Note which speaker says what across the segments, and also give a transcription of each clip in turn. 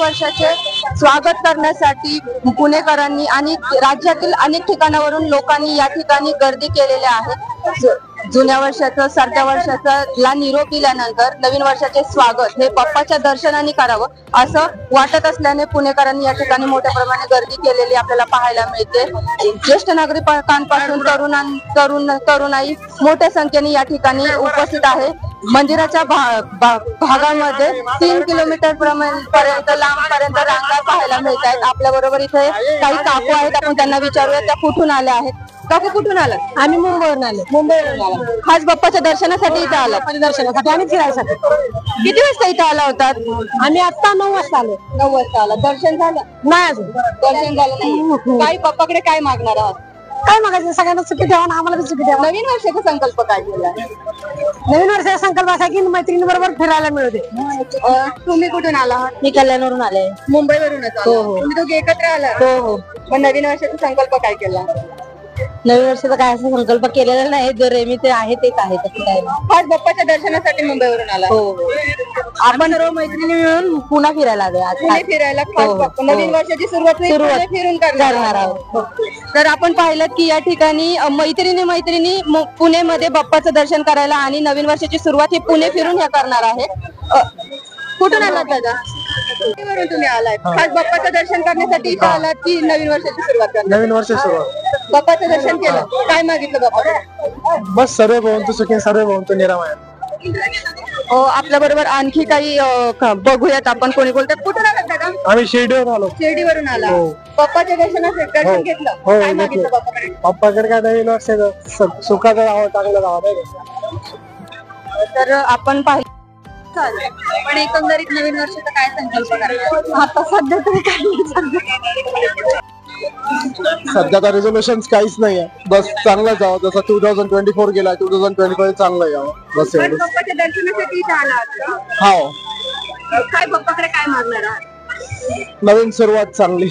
Speaker 1: वर्षाचे स्वागत करण्यासाठी पुणेकरांनी आणि राज्यातील अनेक ठिकाणावरून लोकांनी या ठिकाणी गर्दी केलेली आहे। जुन्या वर्षाचं सरत्या वर्षाचा निरोप दिल्यानंतर नवीन वर्षाचे स्वागत हे बाप्पाच्या दर्शनाने करावं असं वाटत असल्याने पुणेकरांनी या ठिकाणी मोठ्या प्रमाणात गर्दी केलेली आपल्याला पाहायला मिळते। ज्येष्ठ नागरिकांपासून तरुणाई मोठ्या संख्येने या ठिकाणी उपस्थित आहे। मंदिराच्या भागामध्ये 3 किलोमीटर पर्यंत लांबपर्यंत रांगा पाहायला मिळत आहेत। आपल्या बरोबर इथे काही काकू आहेत, आपण त्यांना विचारूया त्या कुठून आल्या आहेत। काकू कुठून आलात?
Speaker 2: आम्ही मुंबईवरून आलो।
Speaker 1: मुंबईवरून आला, खास बाप्पाच्या दर्शनासाठी इथे आला?
Speaker 2: दर्शनासाठी आणि फिरायसाठी।
Speaker 1: किती वाजता इथे आला होतात?
Speaker 2: आम्ही आता 9 वाजता आलो।
Speaker 1: 9 वाजता आला। दर्शन झालं?
Speaker 2: नाही अजून
Speaker 1: दर्शन झालं नाही। काही बाप्पाकडे काय मागणार आहात?
Speaker 2: काय मागायचं? सगळ्यांना सुखी द्यावा, आम्हाला सुखी द्यावा।
Speaker 1: नवीन वर्षाचा संकल्प काय केला?
Speaker 2: नवीन वर्षाचा संकल्प असा की मैत्रिणीबरोबर फिरायला मिळते।
Speaker 1: तुम्ही कुठून आला?
Speaker 2: मी कल्याणवरून आले।
Speaker 1: मुंबईवरूनच?
Speaker 2: हो हो।
Speaker 1: तुम्ही दोघे एकत्र आला?
Speaker 2: हो हो।
Speaker 1: मग नवीन वर्षाचा संकल्प काय केला?
Speaker 2: नवीन वर्षाचा काय असा संकल्प केलेला नाही, जो रेमी ते आहे तेच आहे, तसं काय नाही।
Speaker 1: खास बाप्पाच्या दर्शनासाठी मुंबईवरून आला?
Speaker 2: हो हो। आपण सर्व मैत्रिणी मिळून पुन्हा फिरायला आलोय आज।
Speaker 1: पुणे फिरायला खास बाप्पा नवीन वर्षाची सुरुवात पुणे फिरून करणार आहोत। तर आपण पाहिलं की या ठिकाणी मैत्रिणी पुणेमध्ये बाप्पाचं दर्शन करायला आणि नवीन वर्षाची सुरुवात ही पुणे फिरून हे करणार आहे। कुठून आलात दादा? पुणेवरून तुम्ही आलात, खास बाप्पाचं दर्शन करण्यासाठी इथे आलात की नवीन वर्षाची सुरुवात करणार?
Speaker 3: नवीन वर्ष सुरुवात।
Speaker 1: बाप्पाचं दर्शन केलं, काय मागितलं बाप्पा?
Speaker 3: बस सर्व भवंतु सुखी सर्व भवंतु निरामय।
Speaker 1: आपल्या बरोबर आणखी काही बघूयात आपण, कोणी बोलतात? कुठून आलात दादा?
Speaker 3: आम्ही शिर्डीवरून आलो।
Speaker 1: शिर्डीवरून आला, बाप्पाच्या दर्शनासाठी दर्शन घेतलं, काय मागितलं बाप्पाकडे?
Speaker 3: बाप्पाकडे काय नवीन वर्ष सुखाचं राहावं, चांगलं राहावं।
Speaker 1: तर आपण पाहिलं पण एकंदरीत नवीन वर्षाचा काय संकल्प करायचा आता सध्या तरी काही?
Speaker 3: सध्या तर रेझोल्युशन काहीच नाहीये, बस चांगलं जावं, जसं 2024 गेला 2025 चांगलं यावं बस एवढं।
Speaker 1: बाप्पाच्या दर्शनासाठी इथे आलात?
Speaker 3: हो।
Speaker 1: काय बाप्पाकडे काय मागणार आहात?
Speaker 3: नवीन सुरुवात चांगली।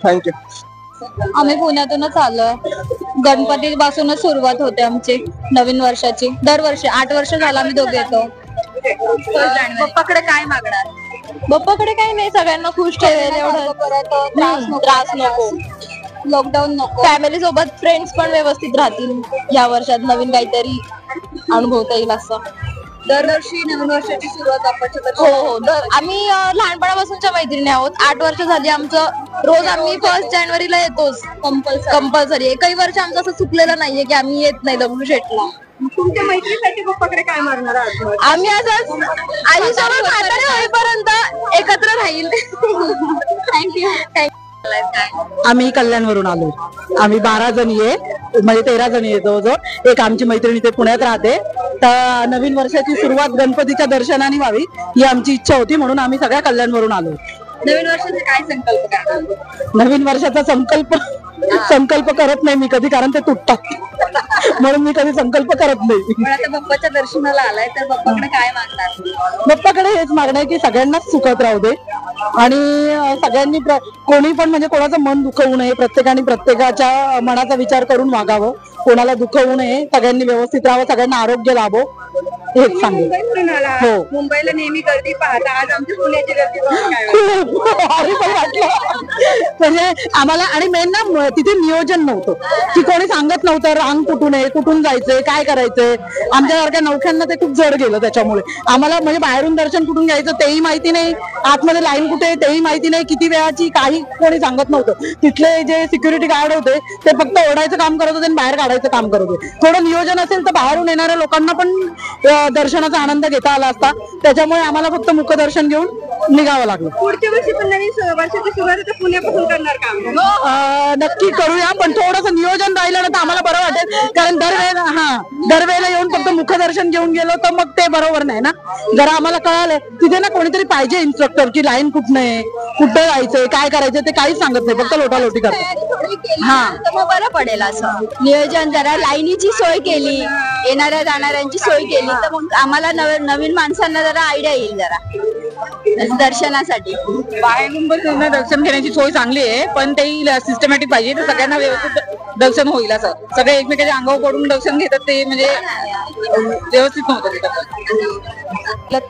Speaker 3: थँक्यू।
Speaker 2: आम्ही पुण्यातूनच आलोय। गणपती पासूनच सुरुवात होते आमची नवीन वर्षाची। दरवर्षी 8 वर्ष झालं आम्ही दोघे येतो।
Speaker 1: बाप्पाकडे काय मागणार?
Speaker 2: बाप्पाकडे काही नाही, सगळ्यांना खुश ठेवेल एवढं, त्रास नको, लॉकडाऊन नको, फॅमिली सोबत फ्रेंड्स पण व्यवस्थित राहतील, या वर्षात नवीन काहीतरी अनुभवता येईल असं।
Speaker 1: दरवर्षी नवीन वर्षाची सुरुवात बाप्पाच्या
Speaker 2: हो हो। आम्ही लहानपणापासूनच्या मैत्रिणी आहोत। 8 वर्ष झाली आमचं, रोज आम्ही 1 जानेवारीला येतोच कंपल्सरी। एकही वर्ष आमचं असं चुकलेलं नाहीये की आम्ही येत नाही दगडूशेठला।
Speaker 1: तुमच्या मैत्रीसाठी बाप्पाकडे काय मागणार आहात?
Speaker 2: आम्ही असं आयुष्यावर म्हातारे होईपर्यंत एकत्र राहील। थँक्यू।
Speaker 4: आम्ही कल्याणवरून आलो। आम्ही 12 जणी आहे, म्हणजे 13 जणी आहे जवळजवळ। एक आमची मैत्रिणी ते पुण्यात राहते, तर नवीन वर्षाची सुरुवात गणपतीच्या दर्शनाने व्हावी ही आमची इच्छा होती, म्हणून आम्ही सगळ्या कल्याणवरून आलो।
Speaker 1: नवीन वर्षाचा काय संकल्प करणार?
Speaker 4: नवीन वर्षाचा संकल्प करत नाही मी कधी, कारण ते तुटतात, म्हणून मी कधी संकल्प करत नाही।
Speaker 1: पण आता बाप्पाच्या दर्शनाला आलाय तर बाप्पाकडे काय मागणार?
Speaker 4: बाप्पाकडे हेच मागणं आहे की सगळ्यांनाच सुखात राहू दे आणि सगळ्यांनी कोणी पण म्हणजे कोणाचं मन दुखवू नये, प्रत्येकाने प्रत्येकाच्या मनाचा विचार करून वागावं, कोणाला दुखवू नये, सगळ्यांनी व्यवस्थित राहावं, सगळ्यांना आरोग्य लाभो हेच सांगेल।
Speaker 1: हो। मुंबईला नेहमी गर्दी पाहता, आज आमच्या पुण्याची गर्दी
Speaker 4: पण वाटलं म्हणजे आम्हाला, आणि मेन ना तिथे नियोजन नव्हतं की कोणी सांगत नव्हतं रांग कुठून आहे, कुठून जायचंय, काय करायचंय। आमच्यासारख्या नौख्यांना ते खूप जड गेलं, त्याच्यामुळे आम्हाला म्हणजे बाहेरून दर्शन कुठून घ्यायचं तेही माहिती नाही, आतमध्ये लाईन कुठे तेही माहिती नाही, किती वेळाची काही कोणी सांगत नव्हतं। तिथले जे सिक्युरिटी गार्ड होते ते फक्त ओढायचं काम करत होते आणि बाहेर काढायचं काम करत होते। थोडं नियोजन असेल तर बाहेरून येणाऱ्या लोकांना पण दर्शनाचा आनंद घेता आला असता, त्याच्यामुळे आम्हाला फक्त मुखदर्शन घेऊन निघावं लागलं।
Speaker 1: पुढच्या वर्षी पण नवीन वर्षाची सुरुवात पुण्यापासून करणार काम?
Speaker 4: नक्की करूया, पण थोडंसं नियोजन राहिलं ना तर आम्हाला बरं वाटेल, कारण दरवेळेला येऊन फक्त मुखदर्शन घेऊन गेलो तर मग ते बरोबर नाही ना। जरा आम्हाला कळालंय तिथे ना कोणीतरी पाहिजे इन्स्ट्रक्टर, की लाईन कुठं आहे, कुठं जायचंय, काय करायचं ते काहीच सांगत नाही, फक्त लोटालोटी करतात।
Speaker 2: मग बरं पडेल असं नियोजन, जरा लाईनीची सोय केली, येणाऱ्या जाणाऱ्यांची सोय केली तर मग आम्हाला नवीन माणसांना जरा आयडिया येईल जरा दर्शनासाठी।
Speaker 4: बाहेरून बसून दर्शन घेण्याची सोय चांगली आहे, पण ते सिस्टमॅटिक पाहिजे, तर सगळ्यांना व्यवस्थित दर्शन होईल असं। सगळे एकमेकांच्या अंगावर पडून दर्शन घेतात ते म्हणजे व्यवस्थित नव्हतं तिथं।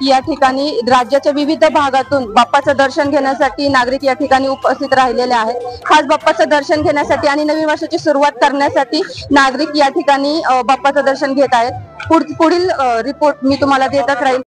Speaker 1: या ठिकाणी राज्याच्या विविध भागातून बाप्पाचं दर्शन घेण्यासाठी नागरिक या ठिकाणी उपस्थित राहिलेले आहेत. खास बाप्पाचं दर्शन घेण्यासाठी आणि नवीन वर्षाची सुरुवात करण्यासाठी नागरिक या ठिकाणी बाप्पाचं दर्शन घेत आहेत. पुढील रिपोर्ट मी तुम्हाला देतच राहील.